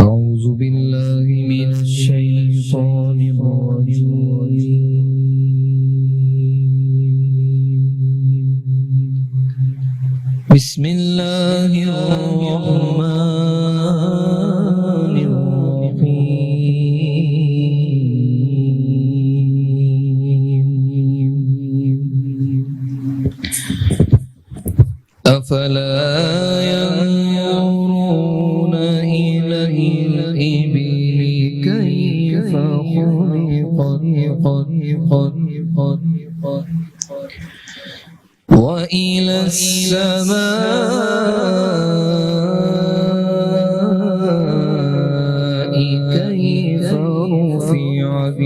أعوذ بالله من الشيطان الرجيم. بسم الله الرحمن الرحيم. أفلا ينظرون إلى الإبل كيف خلقت وإلى السماء كيف رفعت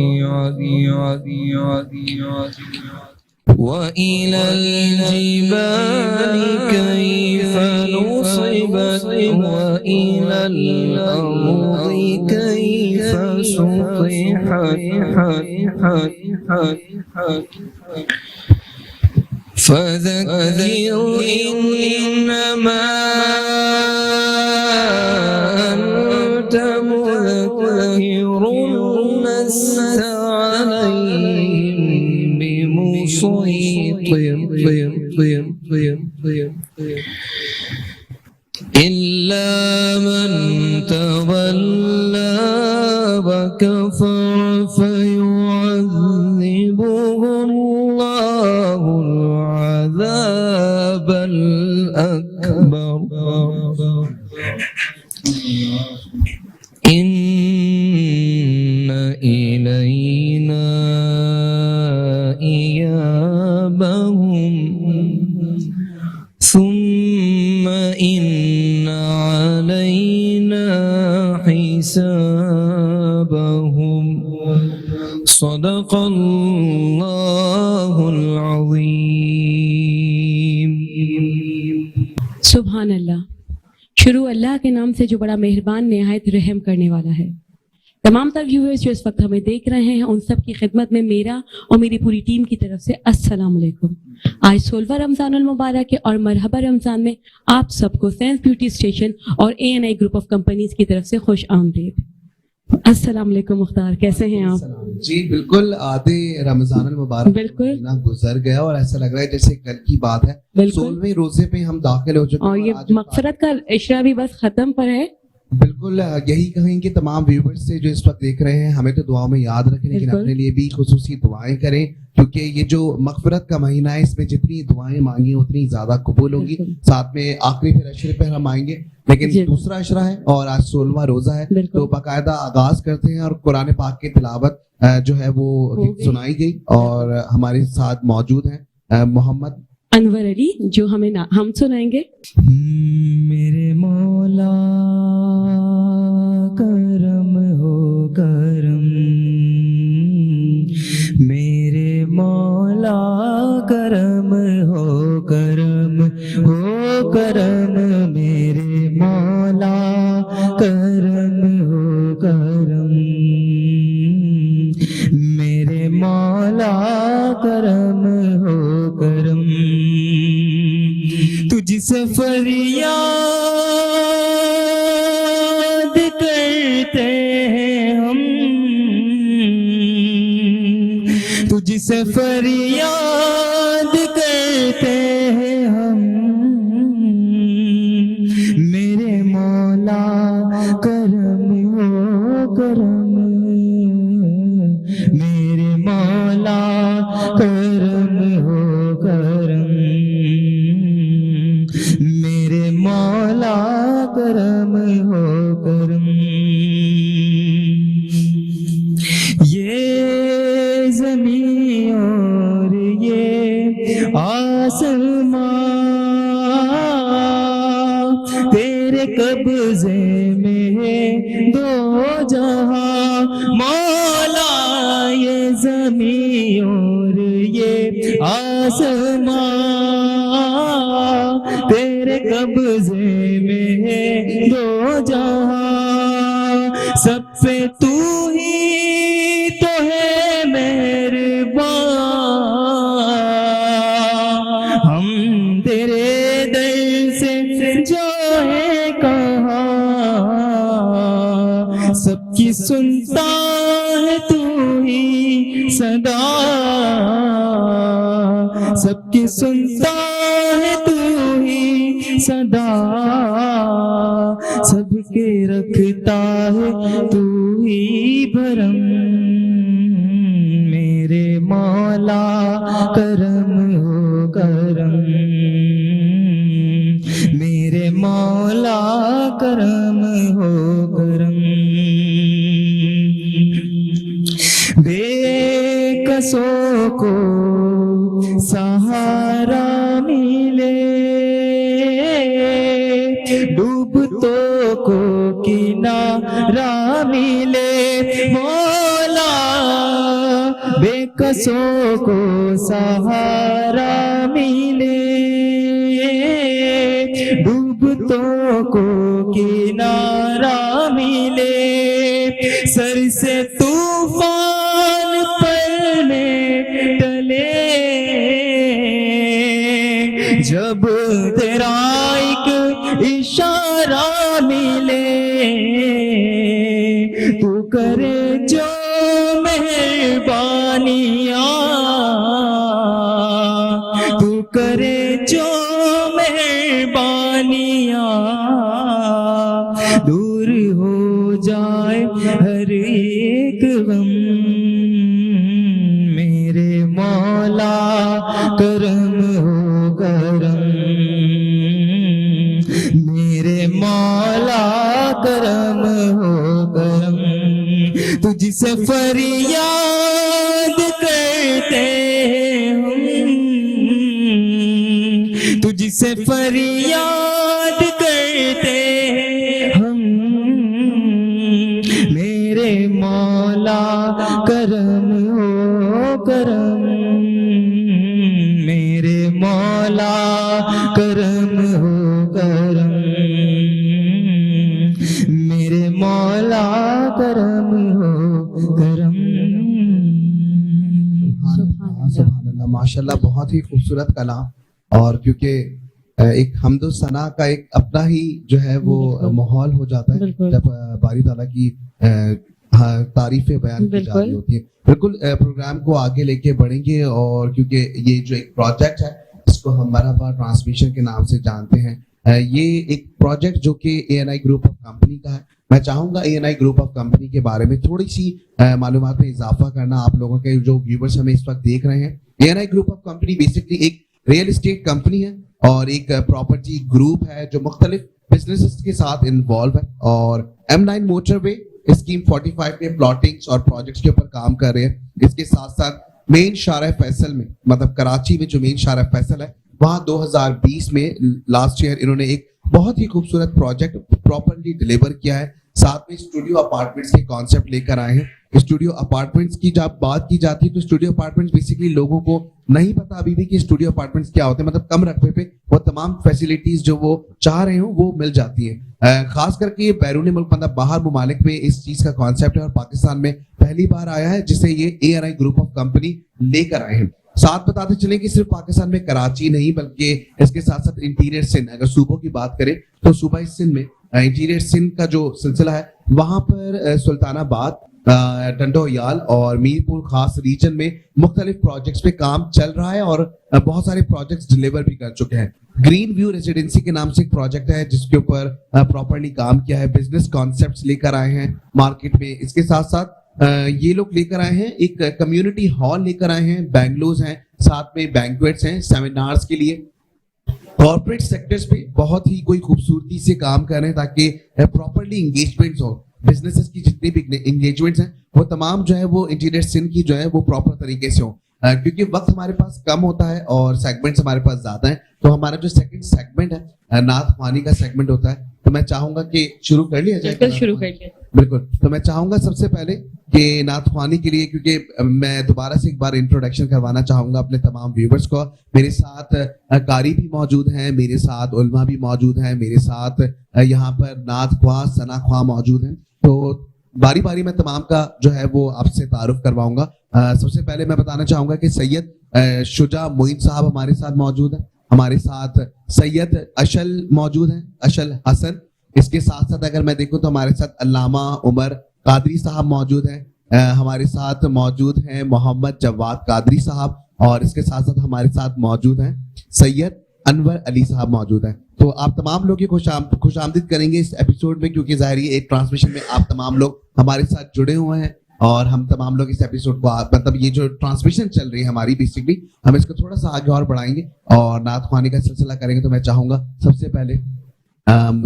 وإلى الجبال كيف نصبت وإلى الأرض كيف سطحت فذكر إنما أنت مذكر لست عليهم بمسيطر إلا من تولى وكفر فيعذبه الله العذاب الأكبر إن إلينا إيابهم ثم إن علينا حسابهم صدق الله العظيم. سبحان اللہ. شروع اللہ کے نام سے جو بڑا مہربان نہایت رحم کرنے والا ہے. تمام تر ویورز جو اس وقت ہمیں دیکھ رہے ہیں ان سب کی خدمت میں میرا اور میری پوری ٹیم کی طرف سے السلام علیکم. آج 16واں رمضان المبارک ہے اور مرحبا رمضان میں آپ سب کو سینس بیوٹی اسٹیشن اور ANI گروپ آف کمپنیز کی طرف سے خوش آمدید. السلام علیکم مختار، کیسے ہیں آپ؟ جی بالکل، آدھے رمضان المبارک بالکل گزر گیا اور ایسا لگ رہا ہے جیسے کل کی بات ہے. 16ویں روزے پہ ہم داخل ہو چکے ہیں اور یہ مغفرت کا عشرہ بھی بس ختم پر ہے. بالکل یہی کہیں گے تمام ویورز سے جو اس وقت دیکھ رہے ہیں، ہمیں تو دعاؤں میں یاد رکھیں لیکن اپنے لیے بھی خصوصی دعائیں کریں، کیونکہ یہ جو مغفرت کا مہینہ ہے اس میں جتنی دعائیں مانگی اتنی زیادہ قبول ہوگی. ساتھ میں آخری پھر عشرے پہ ہم آئیں گے، لیکن دوسرا عشرہ ہے اور آج 16واں روزہ ہے تو باقاعدہ آغاز کرتے ہیں اور قرآن پاک کی تلاوت جو ہے وہ سنائی گئی اور ہمارے ساتھ موجود ہیں محمد انور علی جو ہم سنائیں گے. میرے مولا کرم ہو کرم، میرے مولا کرم ہو کرم ہو کرم، میرے مولا کرم ہو کرم، میرے مولا کرم ہو کرم. تجھ سے فریاد کرتے ہیں ہم، تجھ سے فریاد کرتے ہیں ہم، میرے مولا کرم ہو کرم، میرے مولا کرم ہو کرم، میرے مولا کرم ہو کرم. یہ زمین اور یہ آسمان تیرے قبضے میں ہے دو جہاں مولا. یہ زمین اور یہ آسمان تیرے قبضے میں ہے دو جہاں، سب پہ تو ہی تو ہے مہربان. ہم تیرے در سے جو ہے کہاں सबकी सुनता है तू ही सदा, सबकी सुनता है तू ही सदा, सबके रखता है तू ही भरम, मेरे मौला करम हो करम, मेरे मौला करम हो करम। बेकसों को सहारा मिले, डूबतों को किनारा मिले, मौला बेकसों को सहारा मिले, डूबतों को किनारा मिले, सर से तूफान पलने टले, जब तेरा एक इशारा मिले, तू करे जो मेहरबानियां, तू करे जो मेहरबानियां, दूर हो जाए हर एक गम, मेरे मौला करम हो करम, मेरे मौला करम हो करम। तुझसे फरियाद करते हम, तुझसे फरियाद करते हम, मेरे मौला करम हो करम, मेरे मौला करम हो करम, मेरे मौला करम हो करम। सुभान अल्लाह, माशाल्लाह, बहुत ही खूबसूरत कलाम। और क्योंकि एक हम्दो सना का एक अपना ही जो है वो माहौल हो जाता है जब बारी ताला की तारीफें बयान की जा रही होती है। बिल्कुल प्रोग्राम को आगे लेके बढ़ेंगे, और क्योंकि ये जो एक प्रोजेक्ट है इसको हम मरहबा ट्रांसमिशन के नाम से जानते हैं, ये एक प्रोजेक्ट जो कि ANI ग्रुप ऑफ कंपनी का है। मैं चाहूंगा ANI ग्रुप ऑफ कंपनी के बारे में थोड़ी सी मालूमात में इजाफा करना आप लोगों के जो व्यूवर्स हमें इस वक्त देख रहे हैं। ANI group of company basically एक रियल एस्टेट कंपनी है और एक प्रॉपर्टी ग्रुप है जो मुख्तलिफ बिजनेसेस के साथ इन्वॉल्व है, और M9 मोटरवे स्कीम 45 के प्लॉटिंग्स और प्रोजेक्ट्स के ऊपर काम कर रहे हैं। इसके साथ साथ मेन शारा फैसल में, मतलब कराची में जो मेन शारा फैसल है, वहाँ 2020 में लास्ट ईयर इन्होंने एक बहुत ही खूबसूरत प्रोजेक्ट प्रॉपर्ली डिलीवर किया है। साथ में स्टूडियो अपार्टमेंट्स के कॉन्सेप्ट लेकर आए हैं। स्टूडियो अपार्टमेंट्स की जब बात की जाती है तो स्टूडियो अपार्टमेंट्स बेसिकली लोगों को नहीं पता अभी भी कि स्टूडियो अपार्टमेंट्स क्या होते हैं, मतलब कम रकबे पे वो तमाम फैसिलिटीज जो वो चाह रहे हो वो मिल जाती है। खास करके ये बैरून मुल्क, मतलब बाहर मुमालिक में इस चीज का कॉन्सेप्ट है और पाकिस्तान में पहली बार आया है, जिसे ये ANI ग्रुप ऑफ कंपनी लेकर आए हैं। साथ बताते चले कि सिर्फ पाकिस्तान में कराची नहीं बल्कि इसके साथ साथ इंटीरियर सिंध, अगर सूबों की बात करें तो सूबा सिंध में इंटीरियर सिंध का जो सिलसिला है वहां पर सुल्तानाबाद, टंडोयाल और मीरपुर खास रीजन में मुख्तलिफ प्रोजेक्ट्स पे काम चल रहा है और बहुत सारे प्रोजेक्ट्स डिलीवर भी कर चुके हैं। ग्रीन व्यू रेजिडेंसी के नाम से एक प्रोजेक्ट है जिसके ऊपर प्रॉपर्ली काम किया है, बिजनेस कॉन्सेप्ट्स लेकर आए हैं मार्केट में। इसके साथ साथ ये लोग लेकर आए हैं एक कम्युनिटी हॉल लेकर आए हैं, बैंगलोज हैं, साथ में बैंक्वेट्स हैं सेमिनार्स के लिए। कॉर्पोरेट सेक्टर्स पे बहुत ही कोई खूबसूरती से काम कर रहे हैं ताकि प्रॉपर्ली इंगेजमेंट्स हो। बिजनेसेस की जितनी भी इंगेजमेंट्स हैं वो तमाम जो है वो इंटीरियर सिंध की जो है वो प्रॉपर तरीके से हो, क्योंकि वक्त हमारे पास कम होता है और सेगमेंट्स हमारे पास ज्यादा हैं। तो हमारा जो सेकंड सेगमेंट है नाथ ख्वानी का सेगमेंट होता है, तो मैं चाहूंगा कि शुरू कर लिया जाए। बिल्कुल शुरू कर लिया। बिल्कुल, तो मैं चाहूंगा सबसे पहले कि नाथ ख्वानी के लिए, क्योंकि मैं दोबारा से एक बार इंट्रोडक्शन करवाना चाहूंगा अपने तमाम व्यूवर्स को। मेरे साथ कारी भी मौजूद हैं, मेरे साथ उलमा भी मौजूद हैं, मेरे साथ यहाँ पर नाथ ख्वां, सना ख्वां मौजूद हैं। तो बारी बारी मैं तमाम का जो है वो आपसे तारुफ करवाऊंगा। सबसे पहले मैं बताना चाहूंगा कि सैयद शुजा मोइन साहब हमारे साथ मौजूद हैं, हमारे साथ सैयद अशल मौजूद हैं, अशल हसन। इसके साथ साथ अगर मैं देखूं तो हमारे साथ अल्लामा उमर قادری صاحب موجود ہیں, ہمارے ساتھ موجود ہیں محمد جواد قادری صاحب, اور اس کے ساتھ ساتھ ہمارے ساتھ موجود ہیں سید انور علی صاحب موجود ہیں. تو آپ تمام لوگ کی خوش آمدید کریں گے اس ایپیسوڈ میں, کیونکہ ظاہر ہے ایک ٹرانسمیشن میں آپ تمام لوگ ہمارے ساتھ جڑے ہوئے ہیں, اور ہم تمام لوگ اس ایپیسوڈ کو مطلب یہ جو ٹرانسمیشن چل رہی ہے ہماری بیسکلی ہم اس کو تھوڑا سا آگے اور بڑھائیں گے اور نعت خوانی کا سلسلہ کریں گے. تو میں چاہوں گا سب سے پہلے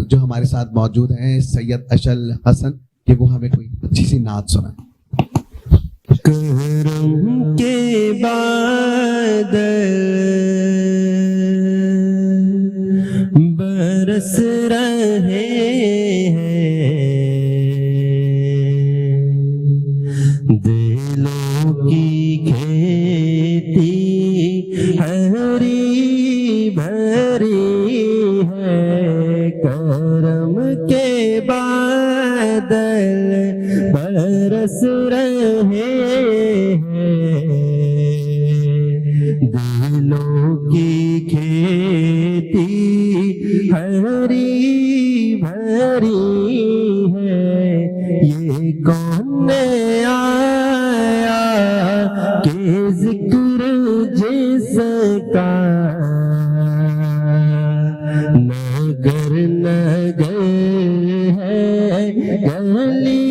جو ہمارے ساتھ موجود ہیں سید اشل حسن کہ وہ ہمیں کوئی اچھی سی نعت سنائیں. کرم کے بعد برس رہے ہیں دلوں کی کھیتی ہری بھری ہے, کرم کے بادل برس رہے ہیں دلوں کی کھیتی ہری بھری ہے. یہ کون آیا کہ ذکر جس کا نگر نگر ہے گلی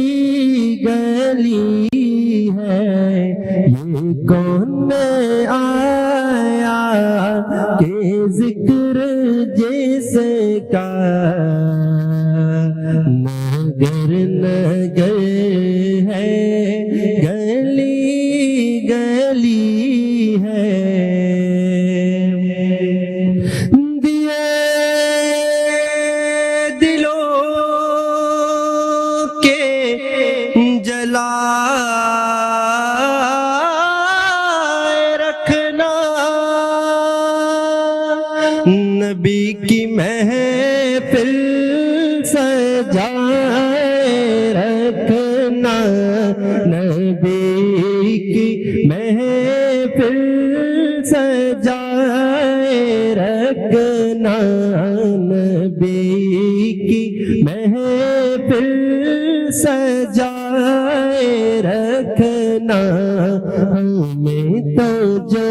گلی ہے. یہ کون آیا کہ ذکر جس کا نگر نگر ہے گلی گلی ہے. دیے دلوں کے جلا رکھنا, نبی کی محفل سجائے رکھنا, نبی کی محفل سجائے رکھنا, نبی کی محفل سجائے رکھنا. ہمیں تو جو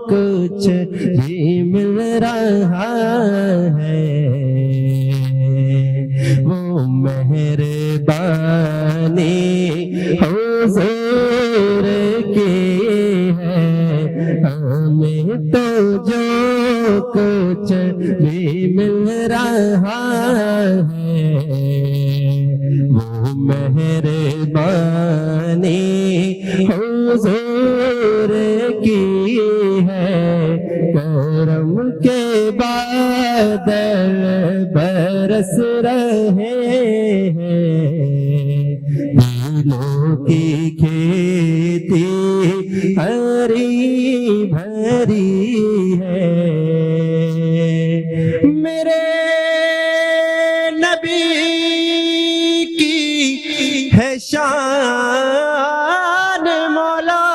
کچھ بھی مل رہا ہے وہ مہربانی حضور کی ہے. ہمیں تو جو کچھ بھی مل رہا ہے وہ مہربانی حضور کی ہے. کرم کے بادل برس رہے ہیں دلوں کی کھیتی ہری بھری ہے. میرے نبی کی ہے شان مولا,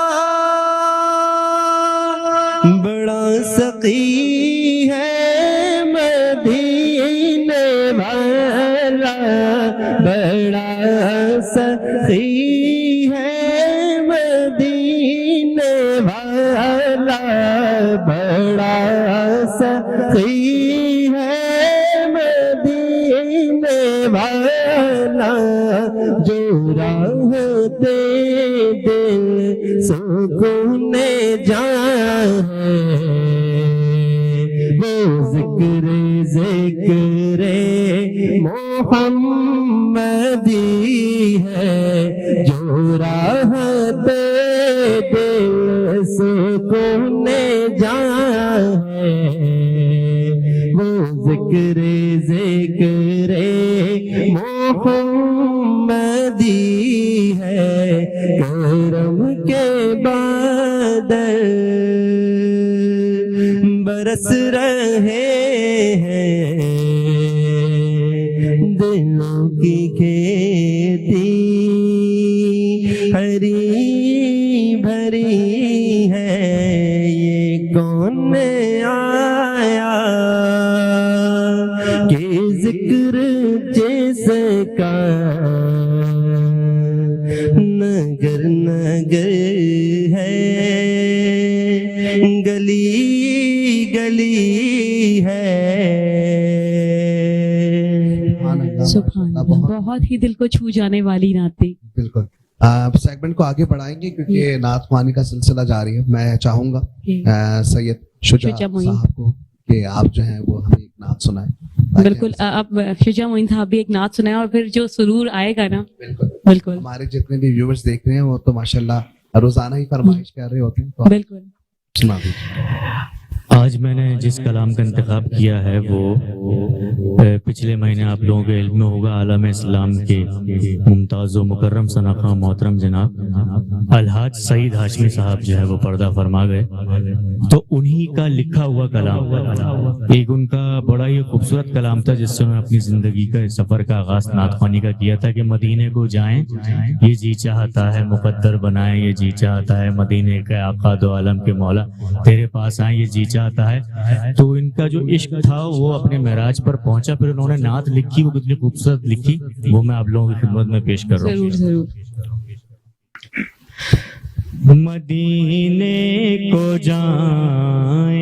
بڑا سقی ہے مدینے والا, بڑا سقی ہے مدینے والا, بڑا سقی ہے مدینے والا. جو راہ دے دل سکون جان وہ ذکر محمدی ہے. جو راہ دے دل سکون جان وہ ذکر محمدی ہے. کرم کے بادل برس رہے ہیں دلوں کی کھیتی ہری بھری ہے. یہ کون آیا کہ ذکر جس کا बहुत ही दिल को छू जाने वाली नात थी। बिल्कुल। सेगमेंट को आगे बढ़ाएंगे क्योंकि नात ख्वानी का सिलसिला जारी है। मैं चाहूंगा सैयद शुजा शुजा मोइन साहब को कि आप जो है वो हमें एक नात सुनाएं। बिल्कुल, अब शुजा मोइन साहब भी एक नात सुनाए और फिर जो सुरूर आएगा ना, बिल्कुल बिल्कुल हमारे जितने भी व्यूअर्स देख रहे हैं वो तो माशाल्लाह रोजाना ही फरमाइश कर रहे होते हैं, तो आप बिल्कुल। सुना दीजिए। आज मैंने जिस कलाम का इंतखाब किया है वो पिछले महीने आप लोगों के इल्म में होगा, आलम इस्लाम के मुमताज़ व मुकर्रम सनाखा मोहतरम जनाब अलहाज सईद हाशमी साहब जो है वो पर्दा फरमा गए, तो उन्हीं का लिखा हुआ कलाम, एक उनका बड़ा ही खूबसूरत कलाम था जिससे उन्होंने अपनी जिंदगी का सफर का आगाज नात ख्वानी का किया था कि मदीने को जाएं ये जी चाहता है, मुकद्दर बनाए ये जी चाहता है, मदीने के आका दो आलम के मौला तेरे पास आए ये जी चाहता है। तो इनका जो इश्क था वो अपने महराज पर पहुंचा, फिर उन्होंने नात लिखी, वो कितनी खूबसूरत लिखी, वो मैं आप लोगों की खिदमत में पेश कर रहा हूँ। जरूर जरूर। मदीने को जाएं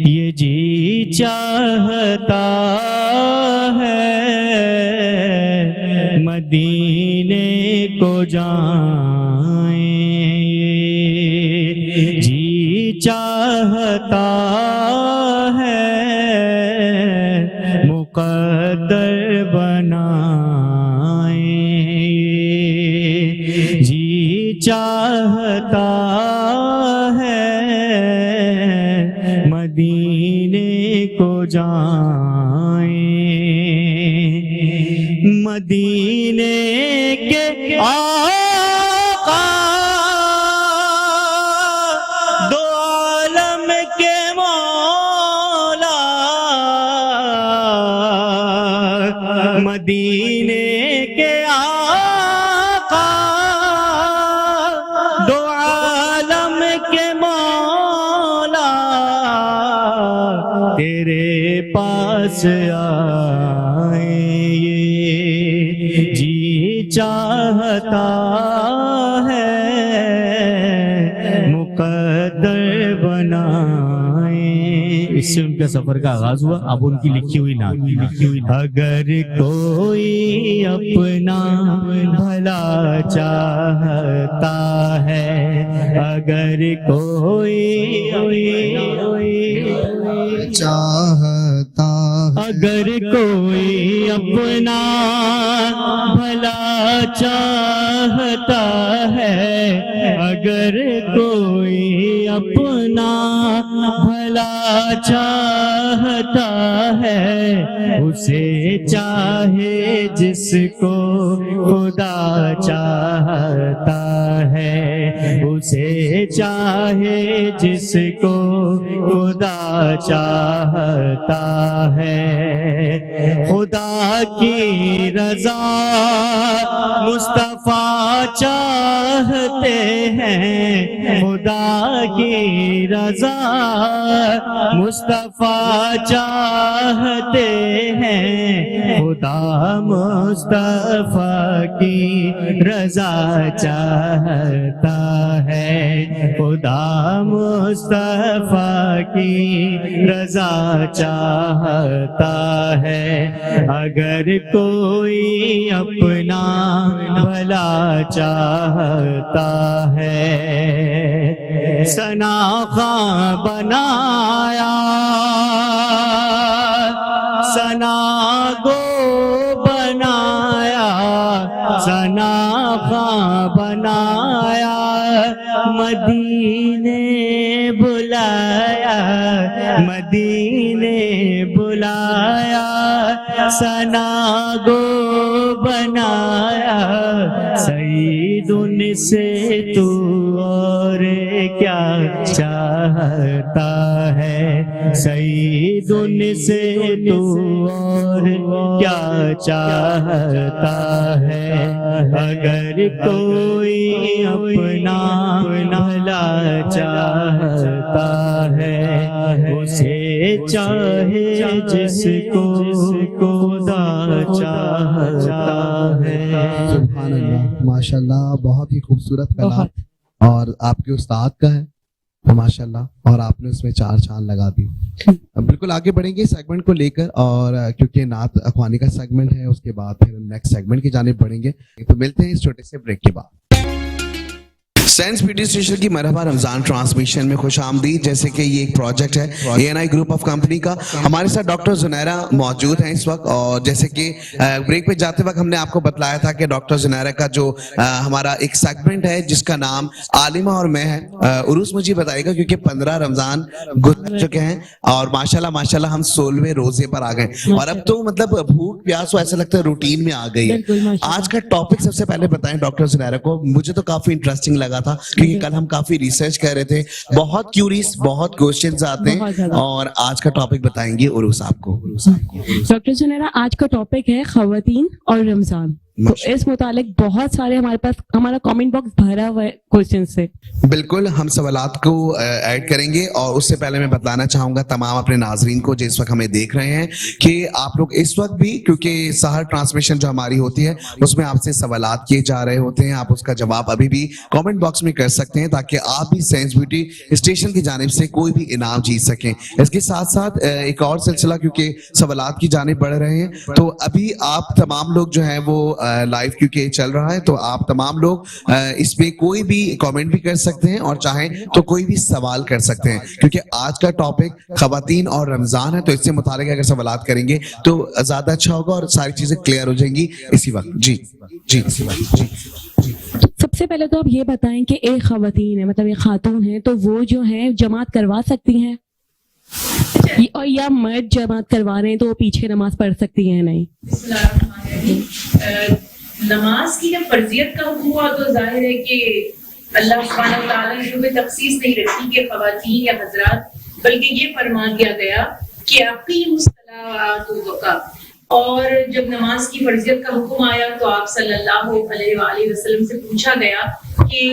ये जी चाहता है, मदीने को जाएं ये जी चाहता है, मुकद्दर बनाए ये जी चाहता है, मदीने को जाएं मदीने के आका दो आलम के मौला, मदीने के आका दो आलम के मौला तेरे पास आए ये जी चाहता है, मुकद्दर बनाए। इससे उनका सफर का आगाज हुआ। अब उनकी लिखी हुई नात, अगर कोई अपना भला चाहता है, अगर कोई चाहता अगर कोई अपना भला चाहता है, अगर कोई अपना भला चाहता है, उसे चाहे जिसको खुदा चाहता है, उसे चाहे जिसको खुदा चाहता है, खुदा की रजा मुस्तफा चाहते हैं, खुदा की रजा मुस्तफा चाहते हैं, खुदा मुस्तफा की रजा चाहता है, खुदा मुस्तफा की रजा चाहता है, अगर कोई अपना भला चाहता है, सनाखा बनाया सना गो बनाया, सनाखा बनाया मदीने बुलाया, मदीने बुलाया सना गो बनाया, सईद उनसे तू और क्या चाहता है, सईद उनसे तू और क्या चाहता है, अगर कोई अपना भला चाहता है, उसे चाहे जिसको खुदा चाहता है। सुभान अल्लाह, माशाल्लाह, बहुत ही खूबसूरत कलाम और आपके उस्ताद का है तो माशाल्लाह, और आपने उसमें 4 चांद लगा दी। बिल्कुल आगे बढ़ेंगे सेगमेंट को लेकर, और क्योंकि नात अखवानी का सेगमेंट है, उसके बाद फिर नेक्स्ट सेगमेंट की जानिब बढ़ेंगे। तो मिलते हैं इस छोटे से ब्रेक के बाद। सेंस पीटी स्टेशन की मरहबा रमजान ट्रांसमिशन में खुश आमदीद। जैसे कि ये एक प्रोजेक्ट है ANI ग्रुप ऑफ कंपनी का। हमारे साथ डॉक्टर जुनैरा मौजूद हैं इस वक्त, और जैसे कि ब्रेक पे जाते वक्त हमने आपको बतलाया था कि डॉक्टर जुनैरा का जो हमारा एक सेगमेंट है जिसका नाम आलिमा और मैं है, उरूस मुझे बताएगा, क्योंकि 15 रमजान गुजर चुके हैं और माशाल्लाह माशाल्लाह हम 16वें रोजे पर आ गए, और अब तो मतलब भूख प्यास हो ऐसा लगता है रूटीन में आ गई है। आज का टॉपिक सबसे पहले बताएं डॉक्टर जुनैरा को, मुझे तो काफी इंटरेस्टिंग लगा था, क्योंकि कल हम काफी रिसर्च कर रहे थे, बहुत क्यूरीज, बहुत क्वेश्चंस आते हैं, और आज का टॉपिक बताएंगे उरूस आपको। डॉक्टर जुनैरा, आज का टॉपिक है खवातीन और रमजान। तो इस मुतालिक बहुत सारे हमारे पास, हमारा कमेंट बॉक्स भरा हुआ है क्वेश्चन से। बिल्कुल हम सवालात को ऐड करेंगे, और उससे पहले मैं बतलाना चाहूंगा तमाम अपने नाजरीन को जो इस वक्त हमें देख रहे हैं कि आप लोग इस वक्त भी, क्योंकि सहर ट्रांसमिशन जो हमारी होती है उसमें आपसे सवालात किए जा रहे होते हैं, आप उसका जवाब अभी भी कमेंट बॉक्स में कर सकते हैं, ताकि आप भी साइंस ब्यूटी स्टेशन की जानिब से कोई भी इनाम जीत सकें। इसके साथ साथ एक और सिलसिला, क्योंकि सवालात की जानिब बढ़ रहे हैं, तो अभी आप तमाम लोग जो है वो लाइव क्योंकि चल रहा है, तो आप तमाम लोग इसमें कोई भी कमेंट भी कर सकते हैं, और चाहें तो कोई भी सवाल कर सकते हैं, क्योंकि आज का टॉपिक खवातीन और रमजान है, तो इससे मुतालिक अगर सवालात करेंगे तो ज्यादा अच्छा होगा और सारी चीजें क्लियर हो जाएंगी इसी वक्त। जी जी इसी वक्त जी। सबसे पहले तो आप ये बताएं कि एक खवातीन है, मतलब एक खातून है, तो वो जो है जमात करवा सकती हैं, और या मर्द जमात करवा रहे हैं तो वो पीछे नमाज पढ़ सकती हैं? नहीं। नमाज की जब फर्जियत का हुक्म हुआ तो जाहिर है कि अल्लाह सुब्हानहू व तआला ने कोई तखसीस नहीं रखी कि खवातीन या हजरात, बल्कि ये फरमा दिया गया कि अक़ीमुस सलात वक़ा। और जब नमाज की फर्जियत का हुक्म आया तो आप सल्लल्लाहु अलैहि वसल्लम से पूछा गया कि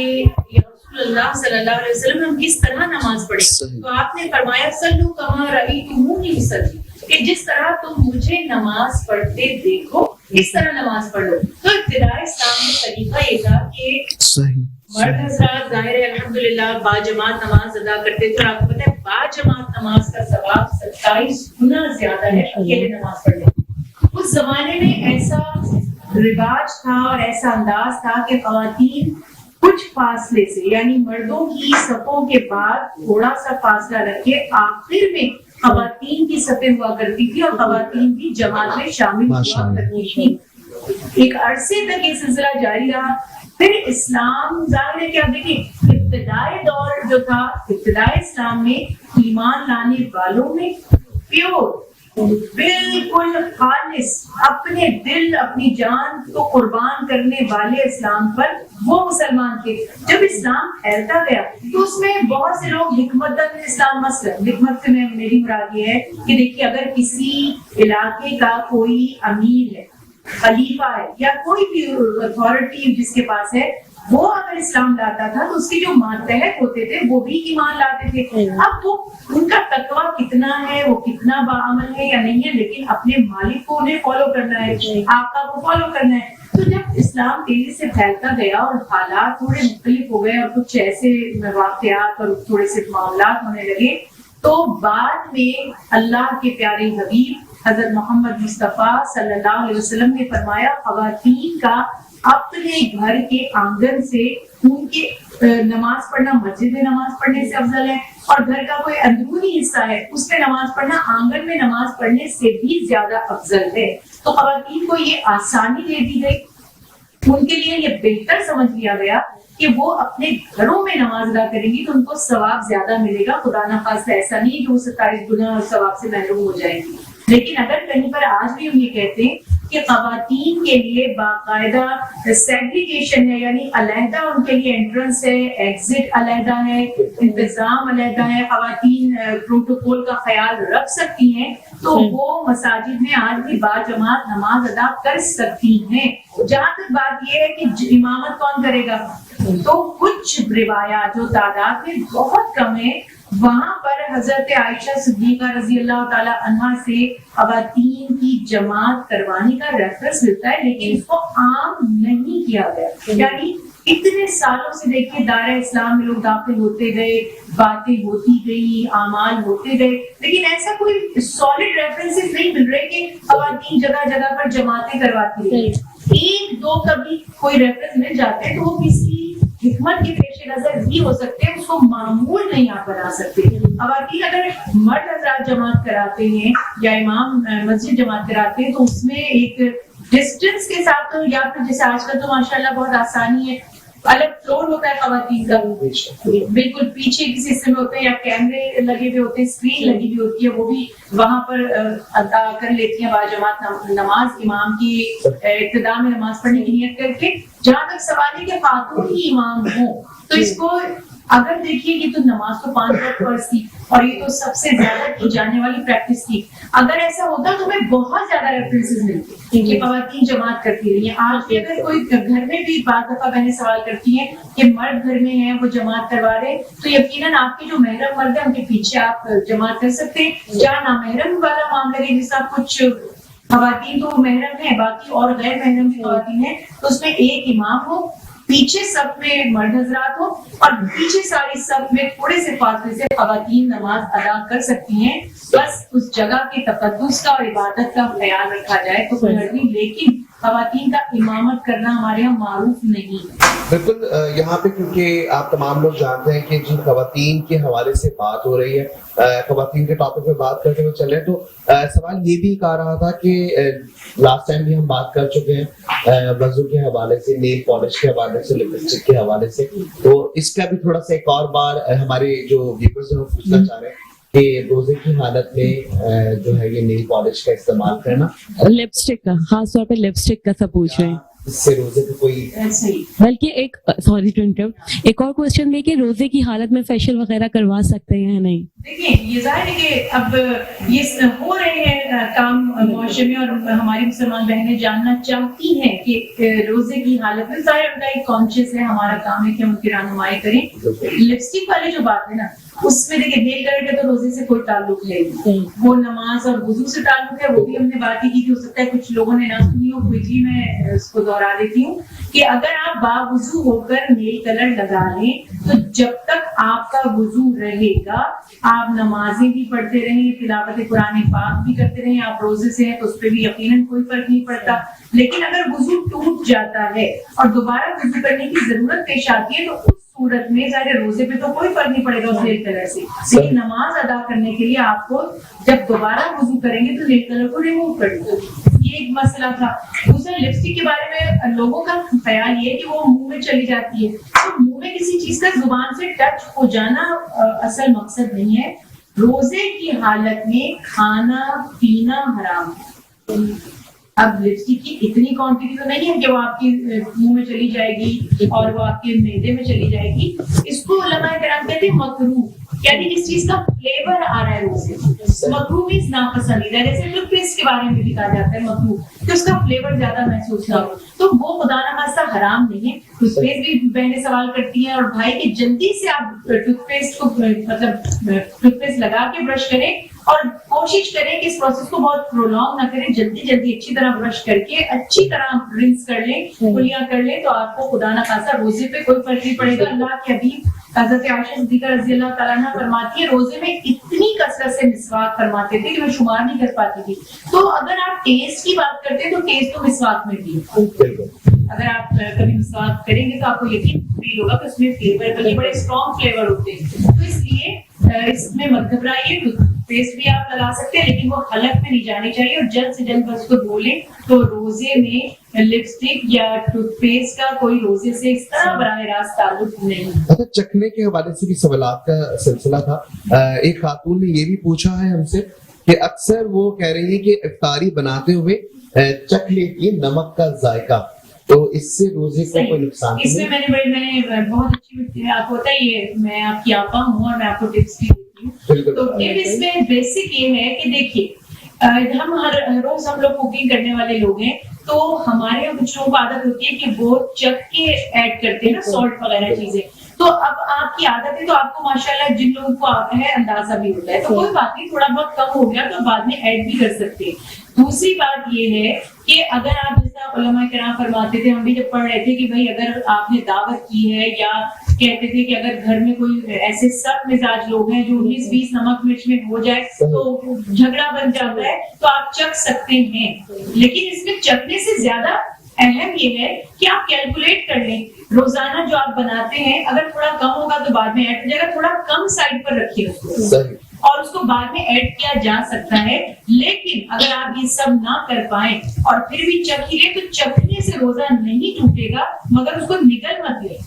या रसूलल्लाह सल्लल्लाहु अलैहि वसल्लम हम किस तरह नमाज पढ़ें, तो आपने फरमाया सल्लू कमा रअयतुमूनी उसल्ली, कि जिस तरह तुम मुझे नमाज पढ़ते देखो इस तरह नमाज पढ़ लो। तो इब्तिदाई इस्लाम में तरीका ये था कि मर्द हज़रात जाहिर है अल्हम्दुलिल्लाह बाजमात नमाज अदा करते थे, और आपको पता है बाजमात नमाज का सवाब 27 गुना ज्यादा है अकेले नमाज पढ़ने। उस जमाने में ऐसा रिवाज था और ऐसा अंदाज था कि खवातीन कुछ फासले से, यानी मर्दों की सफों के बाद थोड़ा सा फासला रख के आखिर में खवातीन की सफे हुआ करती थी, और खवातीन भी जमात में शामिल हुआ करती थी। एक अरसे तक ये सिलसिला जारी रहा। फिर इस्लाम जाहिर है कि आप देखिए इब्तिदाई दौर जो था, इब्तिदाई इस्लाम में ईमान लाने वालों में प्योर, बिल्कुल खालिस, अपने दिल अपनी जान को कुर्बान करने वाले इस्लाम पर वो मुसलमान थे। जब इस्लाम फैलता गया तो उसमें बहुत से लोग हिकमतन इस्लाम, मसलन हिकमत से मेरी मुराद ये है कि देखिए अगर किसी इलाके का कोई अमीर है, खलीफा है, या कोई भी अथॉरिटी जिसके पास है, वो अगर इस्लाम लाता था तो उसके जो मातहत होते थे वो भी ईमान लाते थे। अब वो उनका तकवा कितना है, वो कितना बाअमल है या नहीं है, लेकिन अपने मालिक को उन्हें फॉलो करना है, आका को फॉलो करना है। तो जब इस्लाम तेजी से फैलता गया और हालात थोड़े मुख्तलिफ हो गए और कुछ ऐसे वाक़यात और थोड़े से मामलात होने लगे, तो बाद में अल्लाह के प्यारे हबीब हज़रत मोहम्मद मुस्तफ़ा सल्लल्लाहु अलैहि वसल्लम ने फरमाया खवातीन का अपने घर के आंगन से उनके नमाज पढ़ना मस्जिद में नमाज पढ़ने से अफजल है, और घर का कोई अंदरूनी हिस्सा है उसमें नमाज पढ़ना आंगन में नमाज पढ़ने से भी ज्यादा अफजल है। तो खवातीन को ये आसानी दे दी गई, उनके लिए ये बेहतर समझ लिया गया कि वो अपने घरों में नमाज अदा करेंगी तो उनको सवाब ज्यादा मिलेगा। खुदा ना खास्ता ऐसा नहीं कि वो 27 गुना सवाब से महरूम हो जाएंगी। लेकिन अगर कहीं पर आज भी हम ये कहते हैं कि खवातीन के लिए बाकायदा सेग्रीगेशन है, यानी अलहदा उनके लिए एंट्रेंस है, एग्जिट अलहदा है, इंतजाम अलहदा है, खवातीन प्रोटोकॉल का ख्याल रख सकती हैं, तो वो मसाजिद में आज भी बाजमात नमाज अदा कर सकती हैं। जहाँ तक बात ये है कि इमामत कौन करेगा, तो कुछ रिवायात जो तादाद में बहुत कम है वहां पर हजरत आयशा सिद्दीका रजी अल्लाह ताला अन्हा से खवातीन की जमात करवाने का रेफरेंस मिलता है, लेकिन इसको आम नहीं किया गया। यानी اتنے سالوں سے دیکھیے دائرہ اسلام میں لوگ داخل ہوتے گئے, باتیں ہوتی گئی, اعمال ہوتے گئے, لیکن ایسا کوئی سالڈ ریفرنسز نہیں مل رہے کہ خواتین جگہ جگہ پر جماعتیں کرواتی رہی. ایک دو کبھی کوئی ریفرنس مل جاتے ہیں تو وہ کسی حکمت کے پیش نظر بھی ہو سکتے ہیں, اس کو معمول نہیں آپ بنا سکتے. خواتین اگر مرد حضرات جماعت کراتے ہیں یا امام مسجد جماعت کراتے ہیں تو اس میں ایک ڈسٹینس کے ساتھ, یا پھر جیسے آج کل تو ماشاءاللہ بہت آسانی ہے, الگ فلور ہوتا ہے خواتین کا, بالکل پیچھے کسی حصے میں ہوتے ہیں, یا کیمرے لگے ہوئے ہوتے ہیں, اسکرین لگی ہوئی ہوتی ہے, وہ بھی وہاں پر ادا کر لیتی ہیں باجماعت نماز, امام کی ابتدا میں نماز پڑھنے کی نیت کر کے. جہاں تک سوال ہے کہ خاتون ہی امام ہو, تو اس کو اگر دیکھیے یہ تو نماز تو 5 وقت فرض تھی اور یہ تو سب سے زیادہ کی جانے والی پریکٹس تھی. اگر ایسا ہوتا تو ہمیں بہت زیادہ ریفرنسز ملتے کہ خواتین جماعت کرتی رہی ہیں. آج بھی اگر کوئی گھر میں بھی بعض دفعہ بہنیں سوال کرتی ہیں کہ مرد گھر میں ہیں وہ جماعت کروا رہے, تو یقیناً آپ کے جو محرم مرد ہیں ان کے پیچھے آپ جماعت کر سکتے ہیں. جہاں نامحرم والا معاملہ ہے, جیسا کچھ خواتین تو محرم ہیں باقی اور غیر محرم خواتین ہیں, تو اس میں ایک امام ہو, پیچھے صف میں مرد حضرات ہو, اور پیچھے ساری صف میں تھوڑے سے فاصلے سے خواتین نماز ادا کر سکتی ہیں. بس اس جگہ کے تقدس کا اور عبادت کا خیال رکھا جائے تو کوئی حرج نہیں, لیکن خواتین کا امامت کرنا ہمارے یہاں معروف نہیں. بالکل یہاں پہ کیونکہ آپ تمام لوگ جانتے ہیں کہ جن خواتین کے حوالے سے بات ہو رہی ہے, خواتین کے ٹاپک پہ بات کرتے ہوئے چلے, تو سوال یہ بھی کہا رہا تھا کہ لاسٹ ٹائم بھی ہم بات کر چکے ہیں وضو کے حوالے سے, نیل پالش کے حوالے سے, لپسٹک کے حوالے سے, تو اس کا بھی تھوڑا سا ایک اور بار ہمارے جو ویورز ہیں وہ پوچھنا چاہ رہے ہیں کہ روزے کی حالت میں جو ہے یہ نیل پالش کا استعمال کرنا, لپسٹک کا, خاص طور پہ لپسٹک کا سب پوچھ رہے ہیں, اس سے روزے پہ کوئی بلکہ ایک سوری ٹو انٹرپٹ, ایک اور کوشچن یہ کہ روزے کی حالت میں فیشل وغیرہ کروا سکتے ہیں یا نہیں؟ دیکھیں یہ ظاہر ہے کہ اب یہ ہو رہے ہیں کام معاشرے میں, اور ہماری مسلمان بہنیں جاننا چاہتی ہیں کہ روزے کی حالت میں, ظاہر ان کا ایک کانشیس ہے, ہمارا کام ہے کہ ہم ان کی رہنمائی کریں. لپسٹک والی جو بات ہے نا, اس میں دیکھیں نیل کلر کا تو روزے سے کوئی تعلق ہے, وہ نماز اور وضو سے تعلق ہے. وہ بھی ہم نے بات کی ہو سکتا ہے کچھ لوگوں نے نہ سنی ہو, کوئی جی میں اس کو دوہرا دیتی ہوں کہ اگر آپ باوضو ہو کر نیل کلر لگا لیں تو جب تک آپ کا وضو رہے گا آپ نمازیں بھی پڑھتے رہیں, تلاوت قرآن پاک بھی کرتے رہیں, آپ روزے سے ہیں تو اس پہ بھی یقیناً کوئی فرق نہیں پڑتا. لیکن اگر وضو ٹوٹ جاتا ہے اور دوبارہ وضو کرنے کی ضرورت پیش آتی ہے تو اس صورت میں ظاہر روزے پہ تو کوئی فرق نہیں پڑے گا اس نیل کلر سے, لیکن نماز ادا کرنے کے لیے آپ کو جب دوبارہ وضو کریں گے تو نیل کلر کو ریموو کر دو. یہ ایک مسئلہ تھا. دوسرا لپسٹک کے بارے میں لوگوں کا خیال یہ ہے کہ وہ منہ میں چلی جاتی ہے, تو منہ میں کسی چیز کا زبان سے ٹچ ہو جانا اصل مقصد نہیں ہے. روزے کی حالت میں کھانا پینا حرام ہے. اب لپسٹک کی اتنی کوانٹٹی تو نہیں ہے کہ وہ آپ کی منہ میں چلی جائے گی اور وہ آپ کے معدے میں چلی جائے گی. اس کو علماء کرام کہتے ہیں مکروہ, یعنی جس چیز کا فلیور آ رہا ہے روزے. مکروہ مینس ناپسندیدہ, جیسے ٹوتھ پیسٹ کے بارے میں بھی کہا جاتا ہے مکروہ کہ اس کا فلیور زیادہ محسوس نہ ہو, تو وہ خدا نخواستہ حرام نہیں ہے. ٹوتھ پیسٹ بھی بہنیں سوال کرتی ہیں, اور بھائی کہ جلدی سے آپ ٹوتھ پیسٹ کو مطلب ٹوتھ پیسٹ لگا کے برش کریں, اور کوشش کریں کہ اس پروسیس کو بہت پرولونگ نہ کریں, جلدی جلدی اچھی طرح برش کر کے اچھی طرح رنس کر لیں, کلیاں کر لیں, تو آپ کو خدا نخواستہ روزے پہ کوئی فرق نہیں پڑے گا. اللہ کے حبیب حضرت عائشہ صدیقہ رضی اللہ تعالیٰ عنہ فرماتی ہے روزے میں اتنی کثرت سے مسواک فرماتے تھے کہ میں شمار نہیں کر پاتی تھی. تو اگر آپ ٹیسٹ کی بات کرتے ہیں تو ٹیسٹ تو مسواک میں بھی ہے. اگر آپ کبھی مسواک کریں گے تو آپ کو یقین فیل ہوگا کہ اس میں فلیور بڑے اسٹرانگ فلیور ہوتے ہیں. تو اس لیے اس میں مت گھبرائیے, ٹوتھ پیسٹ بھی آپ لگا سکتے ہیں لیکن وہ حلق میں نہیں جانی چاہیے, اور جلد سے جلد بس کو دھو لیں. تو روزے میں لپسٹک یا ٹوتھ پیسٹ کا کوئی روزے سے اس طرح براہ راست تعلق نہیں. اچھا, چکھنے کے حوالے سے بھی سوالات کا سلسلہ تھا. ایک خاتون نے یہ بھی پوچھا ہے ہم سے کہ اکثر وہ کہہ رہی ہے کہ افطاری بناتے ہوئے چکھ لیتی ہے نمک کا ذائقہ, تو اس سے روزے کو کوئی نقصان نہیں؟ اس میں میں نے بہت اچھی, آپ کو پتہ ہی ہے میں آپ کی آپا ہوں اور میں آپ کو ٹپس بھی دیتی ہوں. تو ٹپ اس میں بیسک یہ ہے کہ دیکھیے ہم ہر روز ہم لوگ کوکنگ کرنے والے لوگ ہیں, تو ہمارے یہاں کچھ لوگوں کو عادت ہوتی ہے کہ وہ چکھ کے ایڈ کرتے ہیں نا سالٹ وغیرہ چیزیں. تو اب آپ کی عادت ہے تو آپ کو ماشاءاللہ جن لوگوں کو ہے اندازہ بھی ہوتا ہے, تو کوئی بات نہیں, تھوڑا بہت کم ہو گیا تو بعد میں ایڈ بھی کر سکتے ہیں. दूसरी बात ये है कि अगर आप जैसा उलमा किराम फरमाते थे, हम भी जब पढ़ रहे थे कि भाई अगर आपने दावत की है, या कहते थे कि अगर घर में कोई ऐसे सख्त मिजाज लोग हैं जो 19-20 नमक मिर्च में हो जाए तो झगड़ा बन जाता है, तो आप चख सकते हैं। लेकिन इसमें चखने से ज्यादा अहम ये है कि आप कैलकुलेट कर लें, रोजाना जो आप बनाते हैं अगर थोड़ा कम होगा तो बाद में ऐड हो जाएगा, थोड़ा कम साइड पर रखिए उसको, और उसको बाद में ऐड किया जा सकता है। लेकिन अगर आप ये सब ना कर पाए और फिर भी चखिए, तो चखने से रोजा नहीं टूटेगा, मगर उसको निगल मत ले,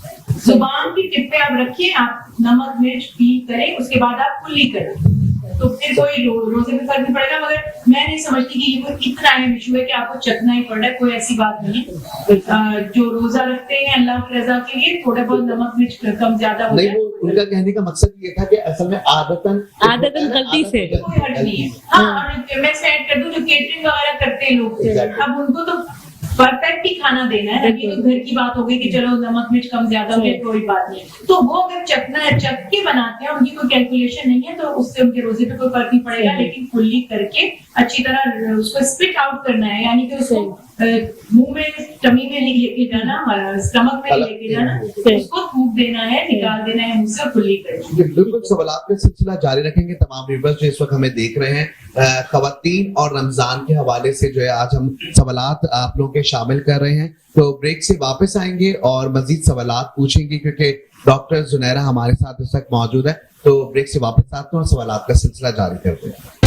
जुबान की टिप पे आप रखिए, आप नमक मिर्च पी करें, उसके बाद आप कुल्ली करें, तो फिर कोई रोजे में फर्क नहीं पड़ेगा। मगर मैं नहीं समझती कि ये कोई इतना अहम इशू है कि आपको चखना ही पड़ रहा है, कोई ऐसी बात नहीं है। जो रोजा रखते हैं अल्लाह की रजा के लिए, थोड़ा बहुत नमक मिर्च कम ज्यादा हो नहीं, जाए, वो उनका कहने का मकसद ये था कि असल में आदतन गलती से कोई हर्ज नहीं है। हाँ, और मैं से ऐड कर दूं, जो केटरिंग वगैरह करते हैं लोग, अब उनको तो परफेक्ट ही खाना देना है, अभी तो घर की बात हो गई कि चलो नमक मिर्च कम ज्यादा हो गया, कोई बात नहीं, तो वो अगर चखना है, चख के बनाते हैं, उनकी कोई कैलकुलेशन नहीं है, तो उससे उनके रोजे पे कोई फर्क नहीं पड़ेगा। लेकिन फुल्ली करके अच्छी तरह उसको स्पिट आउट करना है, यानी कि उसको मुंह में, टमी में नहीं लेके जाना, स्टमक में नहीं लेके जाना, उसको थूक देना है, निकाल देना है मुंह से, फुल्ली करके। बिल्कुल, सवालात का सिलसिला जारी रखेंगे। तमाम व्यूअर्स जो इस वक्त हमें देख रहे हैं, खवातीन और रमजान के हवाले से जो है आज हम सवालात आप लोगों के शामिल कर रहे हैं, तो ब्रेक से वापस आएंगे और मजीद सवालात पूछेंगे, क्योंकि डॉक्टर जुनैरा हमारे साथ इस वक्त मौजूद है। तो ब्रेक से वापस आते हैं और सवालात का सिलसिला जारी करते हैं।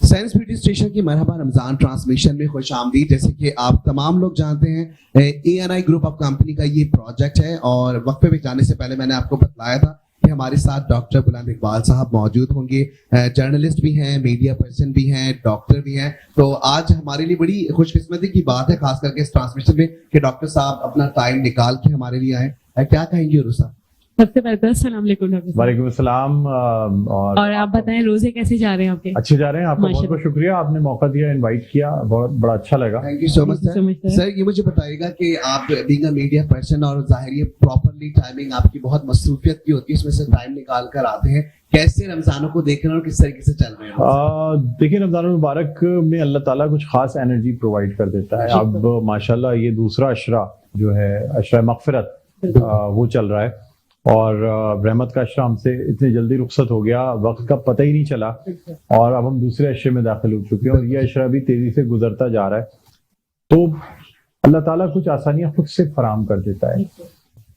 साइंस ब्यूटी स्टेशन की मरहबा रमजान ट्रांसमिशन में खुश आमदीद। जैसे कि आप तमाम लोग जानते हैं, ANI ग्रुप ऑफ कंपनी का ये प्रोजेक्ट है, और वक्फे पे जाने से पहले मैंने आपको बतलाया था कि हमारे साथ डॉक्टर बुलंद इकबाल साहब मौजूद होंगे, जर्नलिस्ट भी हैं, मीडिया पर्सन भी हैं, डॉक्टर भी हैं। तो आज हमारे लिए बड़ी खुशकिस्मती की बात है, खास करके इस ट्रांसमिशन में, कि डॉक्टर साहब अपना टाइम निकाल के हमारे लिए आए। क्या कहेंगे रुसा? सबसे पहले तो अस्सलाम वालेकुम डॉक्टर साहब। वालेकुम अस्सलाम। और आप बताएं रोजे कैसे जा रहे हैं आपके? अच्छे जा रहे हैं, आपका बहुत माशाल्लाह। बहुत शुक्रिया, आपने मौका दिया, इनवाइट किया, बहुत बड़ा अच्छा लगा। Thank you so much Thank you so much, sir. sir. Sir ये मुझे बताइएगा कि आप बीइंग अ मीडिया पर्सन, और जाहिर है प्रॉपर्ली टाइमिंग आपकी बहुत मसरूफियत की होती है, इसमें से टाइम निकाल कर आते हैं, कैसे रमजानों को देख रहे हैं और किस तरीके से चल रहे हैं? देखिए, रमजान मुबारक में अल्लाह ताला कुछ खास एनर्जी प्रोवाइड कर देता है। अब माशाल्लाह ये दूसरा अशरा जो है, अशरा मगफिरत, वो चल रहा है, और रहमत का अशरा हमसे इतनी जल्दी रुखसत हो गया, वक्त का पता ही नहीं चला, और अब हम दूसरे अशरे में दाखिल हो चुके हैं, और ये अशरा भी तेजी से गुजरता जा रहा है। तो अल्लाह ताला कुछ आसानियां खुद से फराम कर देता है।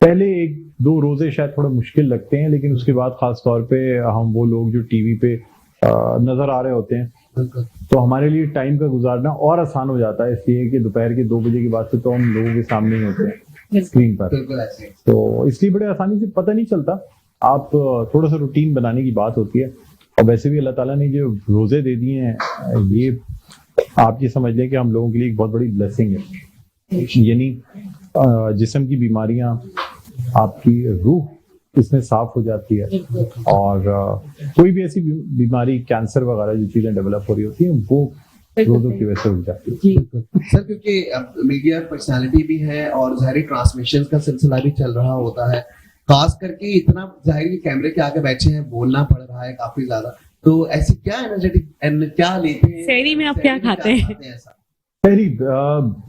पहले 1-2 रोजे शायद थोड़ा मुश्किल लगते हैं, लेकिन उसके बाद खास तौर पे हम वो लोग जो टीवी पे नजर आ रहे होते हैं, तो हमारे लिए टाइम का गुजारना और आसान हो जाता है, इसलिए कि दोपहर के 2 बजे के बाद से तो हम लोगों के सामने ही होते हैं स्क्रीन पर, तो इसलिए बड़े आसानी से पता नहीं चलता। आप थोड़ा सा रूटीन बनाने की बात होती है, और वैसे भी अल्लाह ताला ने जो रोजे दे दिए हैं, ये आप ये समझ लें कि हम लोगों के लिए एक बहुत बड़ी ब्लेसिंग है। यानी जिस्म की बीमारियां, आपकी रूह इसमें साफ हो जाती है, और कोई भी ऐसी बीमारी, कैंसर वगैरह जो चीजें डेवलप हो रही होती हैं, वो रोजों की वजह से रुक जाती है। सर क्योंकि मीडिया पर्सनालिटी भी है और जाहिर ट्रांसमिशन का सिलसिला भी चल रहा होता है, खास करके इतना जाहिर कैमरे के आगे बैठे हैं, बोलना पड़ रहा है काफी ज्यादा, तो ऐसी क्या एनर्जेटिक क्या लेते हैं? सहरी में आप क्या खाते हैं? सहरी,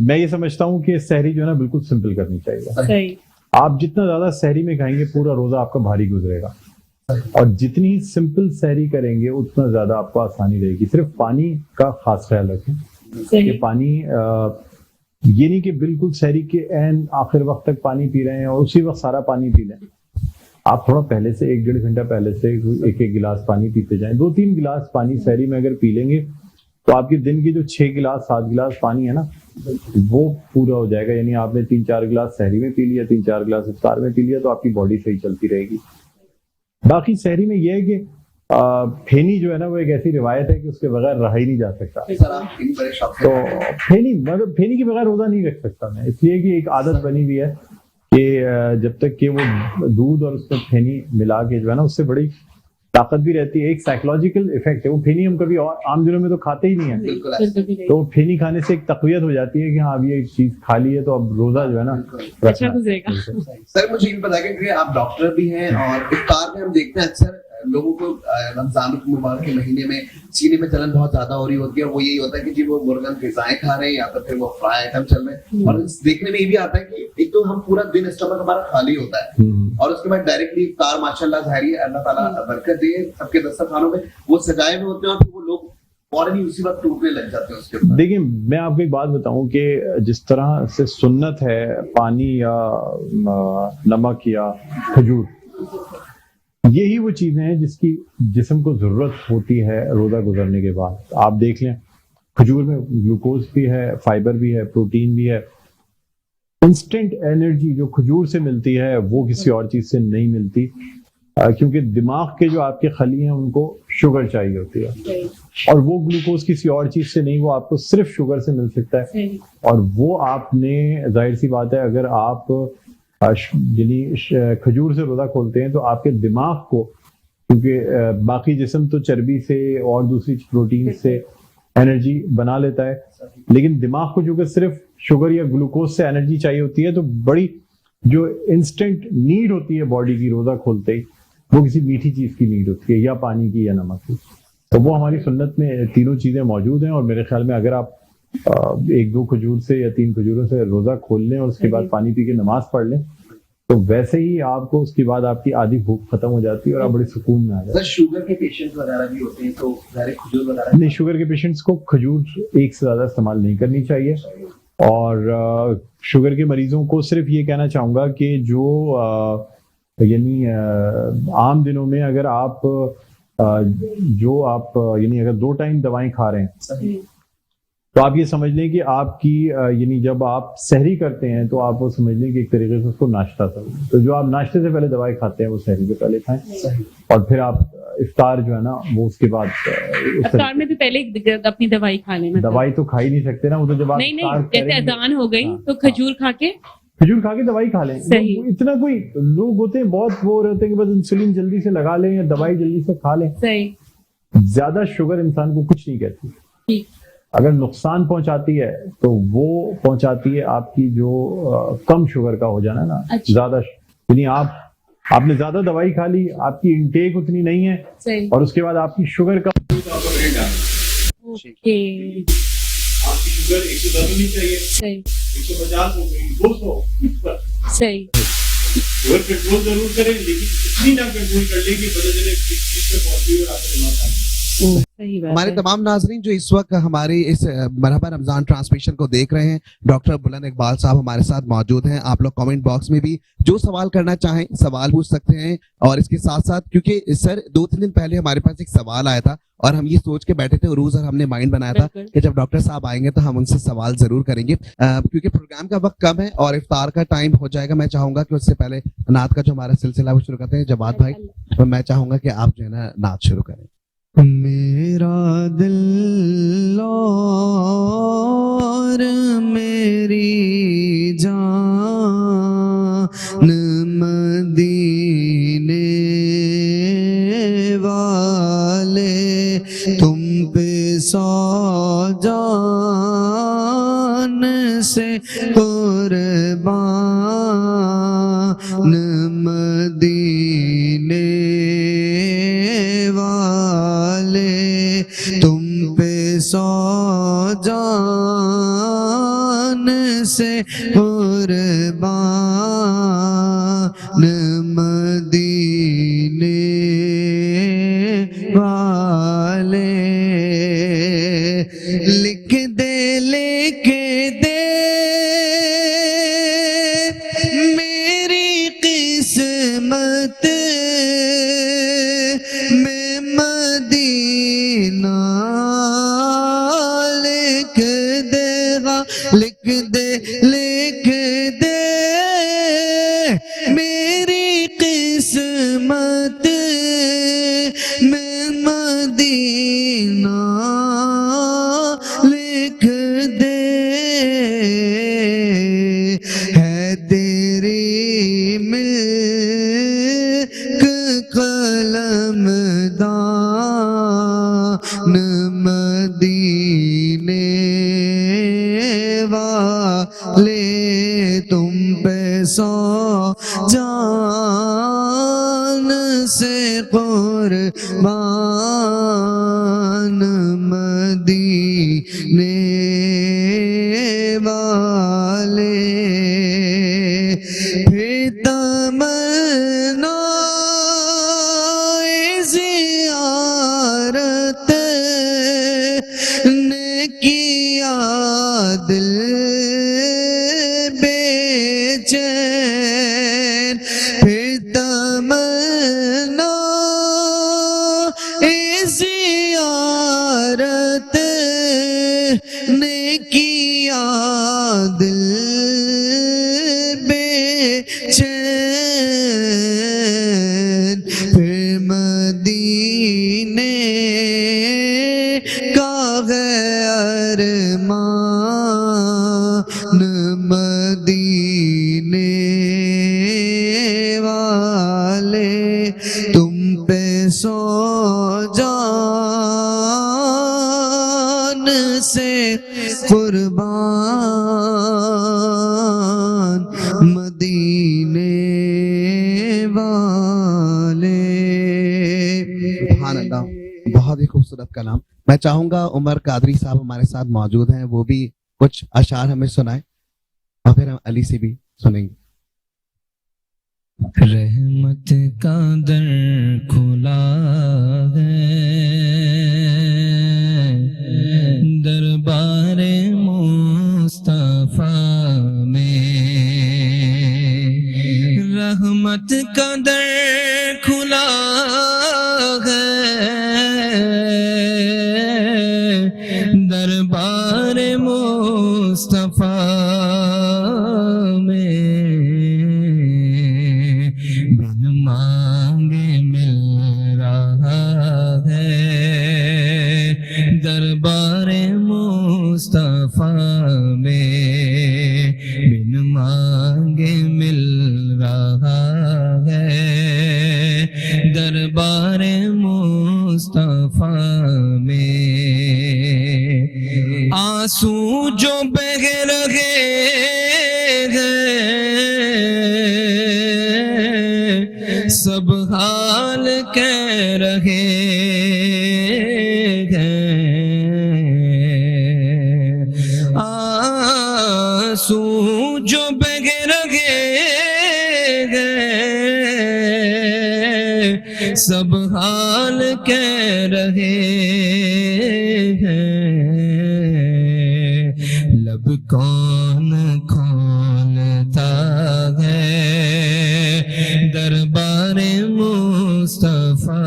मैं ये समझता हूँ कि सहरी जो है ना, बिल्कुल सिंपल करनी चाहिए। सही। आप जितना ज्यादा सहरी में खाएंगे, पूरा रोजा आपका भारी गुजरेगा, और जितनी सिंपल सहरी करेंगे उतना ज्यादा आपको आसानी रहेगी। सिर्फ पानी का खास ख्याल रखें कि पानी, ये नहीं कि बिल्कुल सहरी के एन आखिर वक्त तक पानी पी रहे हैं और उसी वक्त सारा पानी पी लें। आप थोड़ा पहले से 1-1.5 घंटा पहले से एक गिलास पानी पीते जाएं। 2-3 गिलास पानी सहरी में अगर पी लेंगे, तो आपके दिन की जो 6 गिलास 7 गिलास पानी है ना, वो पूरा हो जाएगा। यानी आपने 3-4 गिलास सहरी में पी लिया, 3-4 गिलास इफ्तार में पी लिया, तो आपकी बॉडी सही चलती रहेगी। बाकी सहरी में यह है कि फेनी जो है ना, वो एक ऐसी रिवायत है कि उसके बगैर रहा ही नहीं जा सकता। तो फेनी के बगैर रोजा नहीं रख सकता मैं, इसलिए कि एक आदत बनी हुई है कि जब तक कि वो दूध और उसमें फेनी मिला के जो है ना, उससे बड़ी ताकत भी रहती है। एक साइकोलॉजिकल इफेक्ट है वो। फेनी हम कभी और आम दिनों में तो खाते ही नहीं है, तो फेनी खाने से एक तकवीयत हो जाती है कि हाँ, अब ये चीज खा ली है, तो अब रोजा जो है ना अच्छा गुजरेगा। सर मुझे ये बताइए कि आप डॉक्टर भी हैं, और इफ्तार में हम देखते हैं अक्सर लोगों को रमजान मुबारक के महीने में सीने में जलन बहुत ज्यादा हो रही होती है, और वो यही होता है कि जी वो मुर्गन ग़िज़ाएं खा रहे हैं या तो फिर वो फ्राई आइटम चल रहे हैं, और देखने में ये भी आता है कि एक तो हम पूरा दिन स्टमक हमारा खाली होता है और उसके बाद डायरेक्टली इफ्तार माशाल्लाह ज़ाहिर है अल्लाह ताला बरकत दे सबके दस्तरखानों में वो सजाए हुए होते हैं, और फिर वो लोग फौरन ही उसी वक्त टूटने लग जाते हैं उसके ऊपर। देखिए मैं आपको एक बात बताऊं कि जिस तरह से सुन्नत है पानी या नमक या खजूर, यही वो चीजें हैं जिसकी जिस्म को जरूरत होती है रोजा गुजरने के बाद। आप देख लें खजूर में ग्लूकोज भी है, फाइबर भी है, प्रोटीन भी है। इंस्टेंट एनर्जी जो खजूर से मिलती है वो किसी और चीज से नहीं मिलती, क्योंकि दिमाग के जो आपके खली हैं उनको शुगर चाहिए होती है, और वो ग्लूकोज किसी और चीज से नहीं, वो आपको सिर्फ शुगर से मिल सकता है। और वो आपने जाहिर सी बात है अगर आप यानी खजूर से रोजा खोलते हैं तो आपके दिमाग को, क्योंकि बाकी जिस्म तो चर्बी से और दूसरी प्रोटीन से एनर्जी बना लेता है, लेकिन दिमाग को चूंकि सिर्फ शुगर या ग्लूकोज से एनर्जी चाहिए होती है, तो बड़ी जो इंस्टेंट नीड होती है बॉडी की रोजा खोलते ही, वो किसी मीठी चीज की नीड होती है, या पानी की या नमक की। तो वो हमारी सुन्नत में तीनों चीजें मौजूद हैं, और मेरे ख्याल में अगर आप एक दो खजूर से या तीन खजूरों से रोजा खोल लें और उसके बाद पानी पी के नमाज पढ़ लें, तो वैसे ही आपको उसके बाद आपकी आधी भूख खत्म हो जाती है और आप बड़े सुकून में आ जाते हैं। शुगर के पेशेंट वगैरह भी होते हैं तो खजूर वगैरह नहीं, शुगर के पेशेंट्स को खजूर एक से ज्यादा इस्तेमाल नहीं करनी चाहिए। और शुगर के मरीजों को सिर्फ ये कहना चाहूंगा कि जो यानी आम दिनों में अगर आप यानी अगर 2 टाइम दवाएं खा रहे हैं, तो आप ये समझ लें कि आपकी यानी जब आप सहरी करते हैं तो आप वो समझ लें कि एक तरीके से उसको नाश्ता समझें। तो जो आप नाश्ते से पहले दवाई खाते हैं वो सहरी से पहले खाएं, और फिर आप इफ्तार जो है ना वो उसके बाद इफ्तार में भी पहले अपनी दवाई खा लें। दवाई तो खा ही नहीं सकते ना, वो तो जब आप नहीं जैसे अजान हो गई तो खजूर खा के दवाई खा लें। इतना कोई लोग होते हैं बहुत वो रहते हैं कि बस इंसुलिन जल्दी से लगा लें या दवाई जल्दी से खा लें। ज्यादा शुगर इंसान को कुछ नहीं कहती, अगर नुकसान पहुंचाती है तो वो पहुंचाती है आपकी जो कम शुगर का हो जाना ना। ज्यादा यानी आपने ज्यादा दवाई खा ली, आपकी इंटेक उतनी नहीं है, और उसके बाद आपकी शुगर का आपकी शुगर 110 होनी चाहिए, 150 हो गई, 200 सही। शुगर कंट्रोल जरूर करें, लेकिन इतनी ना कंट्रोल कर ले कि पता चले किस पे पहुंची और आपका दिमाग खा। हमारे तमाम नाजरीन जो इस वक्त हमारी इस मरहबा रमजान ट्रांसमिशन को देख रहे हैं, डॉक्टर बुलंद इकबाल साहब हमारे साथ मौजूद हैं। आप लोग कमेंट बॉक्स में भी जो सवाल करना चाहें सवाल पूछ सकते हैं। और इसके साथ साथ क्योंकि सर 2-3 दिन पहले हमारे पास एक सवाल आया था और हम ये सोच के बैठे थे उरूज, और हमने माइंड बनाया था कि जब डॉक्टर साहब आएंगे तो हम उनसे सवाल जरूर करेंगे, क्योंकि प्रोग्राम का वक्त कम है और इफ्तार का टाइम हो जाएगा। मैं चाहूंगा कि उससे पहले नात का जो हमारा सिलसिला वो शुरू करते हैं। जवाद भाई, तो मैं चाहूंगा कि आप जो है ना नात शुरू करें। मेरा दिल और मेरी जान मदीने वाले तुम पे 100 जान से कुर्बान मदीने तुम पे 100 जान से कुर्बान मदीने वाले। लिख दे मेरी किस्मत में मदीना लिख दे मेरी किस्मत में मदीना लिख दे। है तेरी मिल्क कलमदान मदीने वाले तुम पे 100 जान से قربان مدینے والے پھر تمنا زیارت نے کیا دل بے چین پھر تمنا زیارت نے کیا دل بے چین پھر مدینے کا ہے ارمان مدینے والے تم پہ سو جان سے قربان مدینے والے. سبحان اللہ, بہت ہی خوبصورت کلام. میں چاہوں گا عمر قادری صاحب ہمارے ساتھ موجود ہیں, وہ بھی کچھ اشعار ہمیں سنائیں اور پھر ہم علی سے بھی سنیں گے. رحمت کا در کھلا ہے دربار مصطفیٰ میں, رحمت کا در کھلا ہے دربار مصطفیٰ میں, بن مانگے مل رہا ہے دربار مصطفیٰ میں, بن مانگے مل رہا ہے دربار مصطفیٰ میں. آنسو جو بہہ رہے ہیں سب حال کہہ رہے ہیں, آنسو جو بہہ رہے ہیں سب حال کہہ رہے ہیں, لب کون کھولتا ہے دربار مصطفیٰ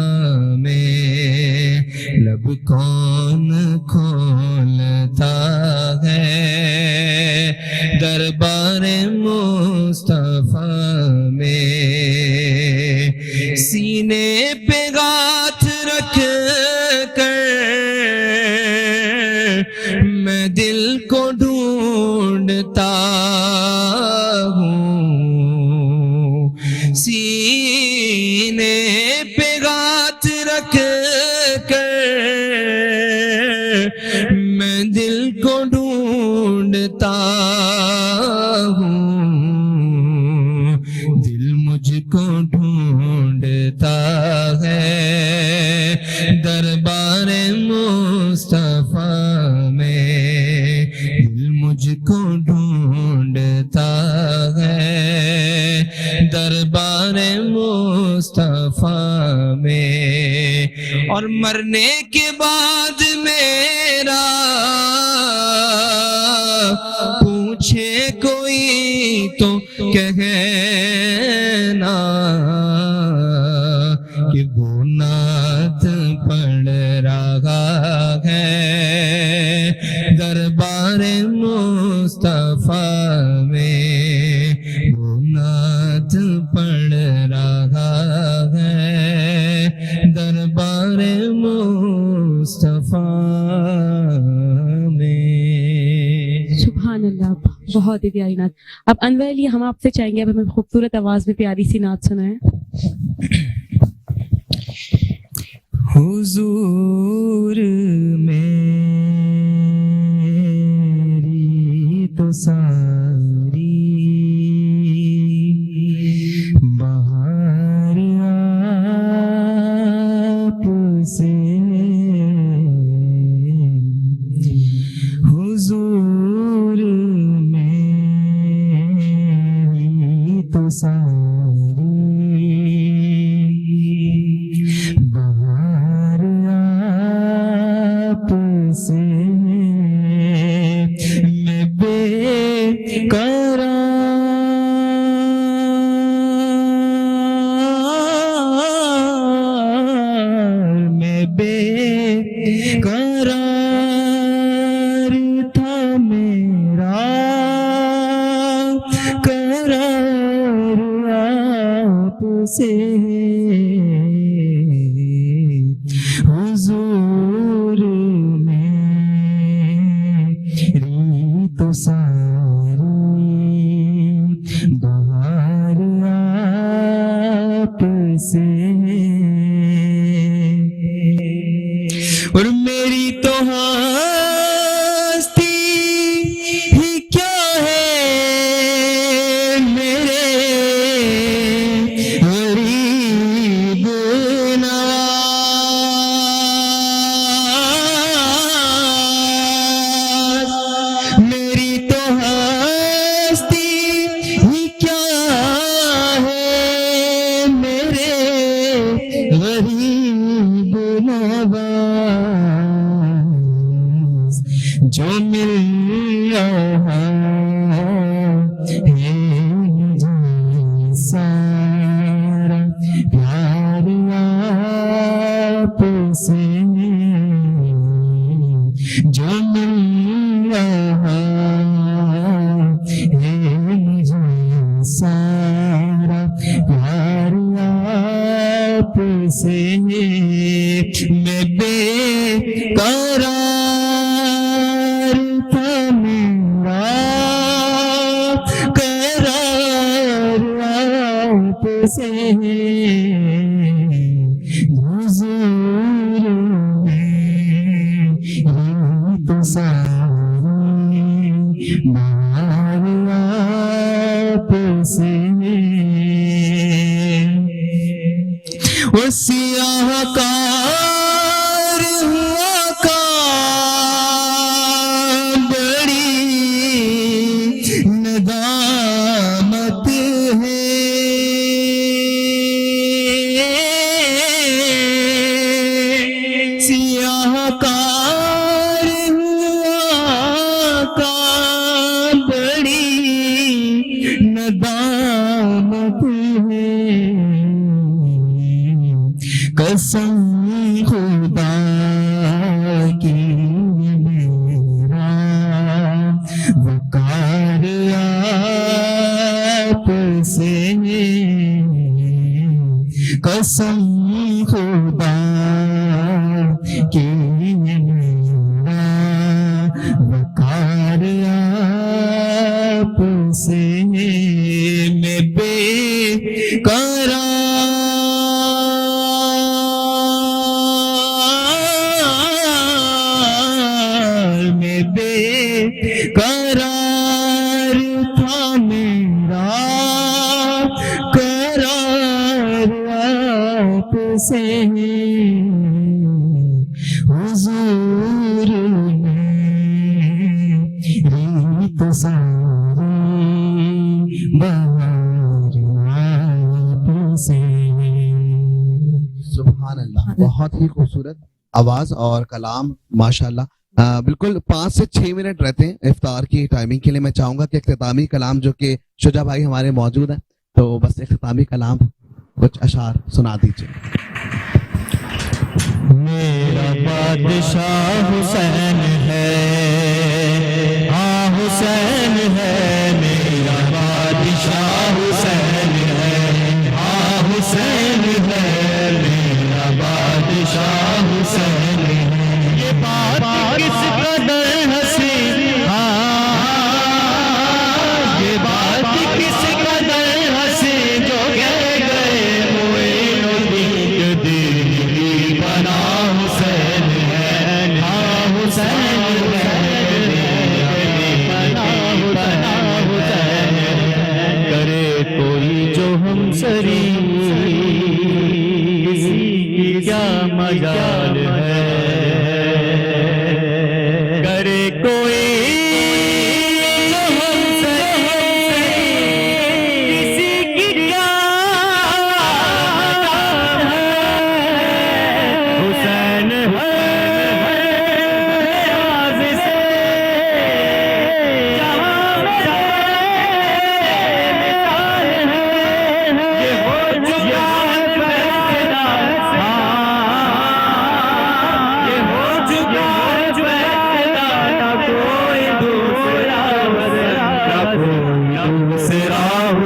میں, لب کون کھولتا ہے دربار مصطفیٰ میں. سینے پہ ہاتھ رکھ کر میں دل کو ڈھونڈتا ہوں, سینے پہ ہاتھ رکھ کر میں دل کو ڈھونڈتا ہوں, دل مجھ کو ڈھونڈتا ہے دربار مصطفیٰ میں, دل مجھ کو ڈھونڈتا ہے دربار مصطفیٰ میں. اور مرنے کے بعد میرا پوچھے کوئی تو کہنا کہ وہ نعت پڑھ رہا ہے دربار مصطفیٰ میں, وہ نعت پڑھ رہا ہے دربار مصطفیٰ میں. سبحان اللہ, بہت ہی پیاری نعت. اب انور علی, ہم آپ سے چاہیں گے اب ہمیں خوبصورت آواز میں پیاری سی نعت سنائیں. حضور میری تو ساری بہار تو ساری بہار آپ سے میں بے قرار میں بے قرار تھا میرا قرار آپ سے حضور میری تو ساری بہار آپ سے اور میری تو ہستی ہی کیا ہے میرے غریب نواز میری تو ہستی ہی کیا ہے میرے غریب نواز جو مل رہا ہے مجھے سارا پیار آپ سے جو مل رہا ہے مجھے سارا پیار آپ سے میں بے قرار تھا میرا قرار آپ سے حضور میری تو ساری بہار آپ سے وہ سیاہ کار ہوا کام بڑی ندامت ہے سیاہ کار ہوا کام بڑی ندامت ہے قسم خدا کی میرا وقار آپ سے قسم خدا کی میرا وقار آپ سے میں بے قرار میں بے قرار تھا میرا قرار آپ سے حضور میری تو ساری بہار آپ سے سبحان اللہ بہت ہی خوبصورت آواز اور کلام ماشاءاللہ بالکل 5 سے 6 منٹ رہتے ہیں افطار کی ٹائمنگ کے لیے میں چاہوں گا کہ اختتامی کلام جو کہ شجاع بھائی ہمارے موجود ہیں تو بس اختتامی کلام کچھ اشعار سنا دیجیے میرا بادشاہ حسین ہے ہاں حسین ہے میرا بادشاہ حسین ہے ہاں حسین ہے میرا بادشاہ حسین ہے یہ بات کس قدر حسین یہ بات کس قدر حسین جو کہہ گئے معین الدین کے دین کی بنا حسین ہے ہاں حسین ہے بنا حسین کرے کوئی جو ہم سری کسی کی کیا مجال ہے کرے کوئی جو ہم سری کسی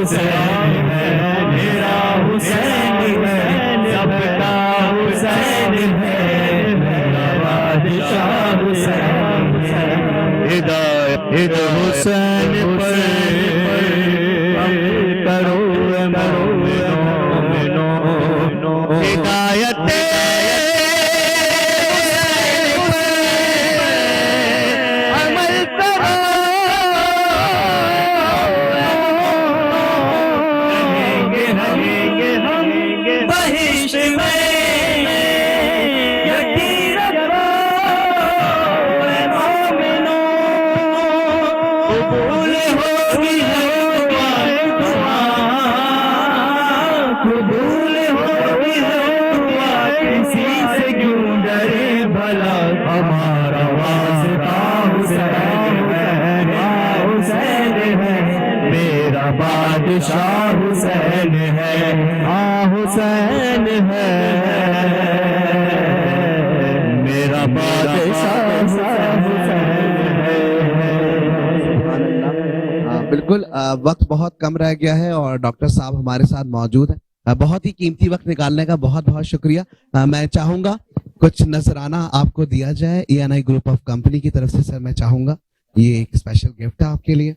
حسین ہے میرا حسین ہے سب کا حسین ہے میرا بادشاہ حسین ہے ہدایت حسین پر کرو مومنو ہدایت عمل کرو رہیں گے بہشت میں یقین رکھو اے مومنو قبول ہوگی دعا قبول ہوگی دعا کسی سے کیوں ڈرے بھلا ہمارا واسطہ حسین ہے حسین ہے میرا بادشاہ حسین ہے حسین ہے میرا بادشاہ بالکل وقت بہت کم رہ گیا ہے اور ڈاکٹر صاحب ہمارے ساتھ موجود ہیں. بہت ہی قیمتی وقت نکالنے کا بہت بہت شکریہ. میں چاہوں گا کچھ نذرانہ آپ کو دیا جائے ENI گروپ آف کمپنی کی طرف سے. سر میں چاہوں گا یہ ایک اسپیشل گفٹ ہے آپ کے لیے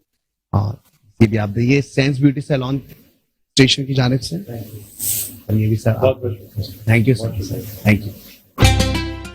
اور یہ بھی آپ یہ سینس بیوٹی سیلون اسٹیشن کی جانب سے. یہ بھی sir thank you sir thank you.